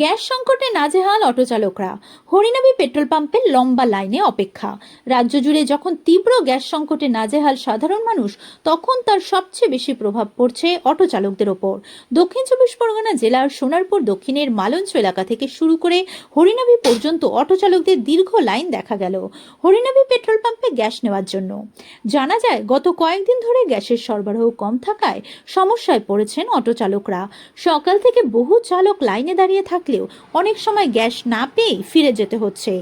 Gas সংকটে নাজেহাল auto চালকরা। হরিনাবি পেট্রোল পাম্পের লম্বা লাইনে অপেক্ষা। রাজ্য জুড়ে যখন তীব্র গ্যাস সংকটে নাজেহাল সাধারণ মানুষ, তখন তার সবচেয়ে বেশি প্রভাব পড়ছে অটো চালকদের ওপর। দক্ষিণ চব্বিশ পরগনা জেলার সোনারপুর দক্ষিণের মালঞ্চ এলাকা থেকে শুরু করে হরিনাবি পর্যন্ত অটো চালকদের দীর্ঘ লাইন দেখা গেল হরিনাবি পেট্রোল পাম্পে গ্যাস নেওয়ার জন্য। জানা যায়, গত কয়েকদিন ধরে গ্যাসের সরবরাহ কম থাকায় সমস্যায় পড়েছেন অটো চালকরা। সকাল থেকে বহু চালক লাইনে দাঁড়িয়ে থাকলেও অনেক সময় গ্যাস না পেয়ে ফিরে যেতে হচ্ছে।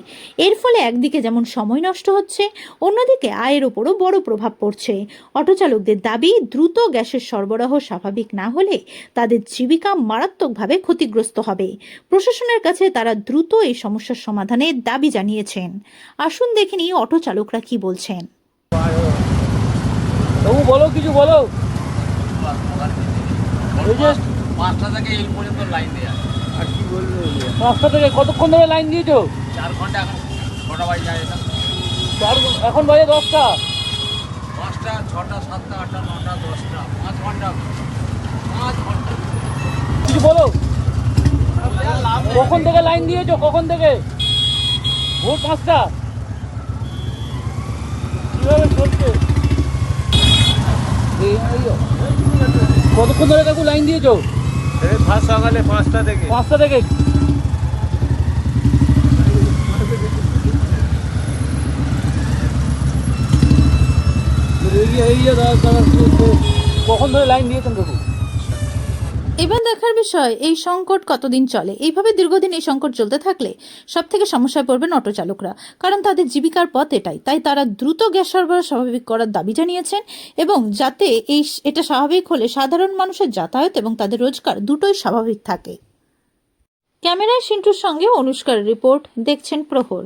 এর ফলে একদিকে যেমন সময় নষ্ট হচ্ছে, অন্যদিকে আয়ের ওপরও বড় প্রভাব পড়ছে। অটো চালকদের দাবি, দ্রুত গ্যাসের সরবরাহ স্বাভাবিক না হলে তাদের জীবিকা মারাত্মকভাবে ক্ষতিগ্রস্ত হবে। প্রশাসনের কাছে তারা দ্রুত এই সমস্যার সমাধানের দাবি জানিয়েছেন। আসুন দেখে নিই অটো চালকরা কি বলছেন। তবু বলো, কিছু বলো। পাঁচটা থেকে এই পর্যন্ত লাইন দেওয়া। আর কি বলবো, 5টা থেকে কতক্ষণ ধরে লাইন দিয়েছো? 4 ঘন্টা। এখন কটা বাজে যায় এটা? এখন বাজে 10টা। 5টা, 6টা, 7টা, 8টা, 9টা, 10টা, 5 ঘন্টা। 5 ঘন্টা। কিছু বলো। কখন থেকে লাইন দিয়েছো? কখন থেকে? ভোর 5টা। কিভাবে চলছে? কতক্ষণ ধরে কাকু লাইন দিয়েছো? ফার্স্ট সকালে 5টা থেকে। 5টা থেকে। কখন ধরে লাইন দিয়েছেন কাকু? এবার দেখার বিষয়, এই সংকট কতদিন চলে। এইভাবে দীর্ঘদিন এই সংকট চলতে থাকলে সব থেকে সমস্যায় পড়বেন অটো চালকরা, কারণ তাদের জীবিকার পথ এটাই। তাই তারা দ্রুত গ্যাস সরবরাহ স্বাভাবিক করার দাবি জানিয়েছেন, এবং যাতে এটা স্বাভাবিক হলে সাধারণ মানুষের যাতায়াত এবং তাদের রোজগার দুটোই স্বাভাবিক থাকে। ক্যামেরায় সিন্টুর সঙ্গে অনুষ্কার রিপোর্ট, দেখছেন প্রহর।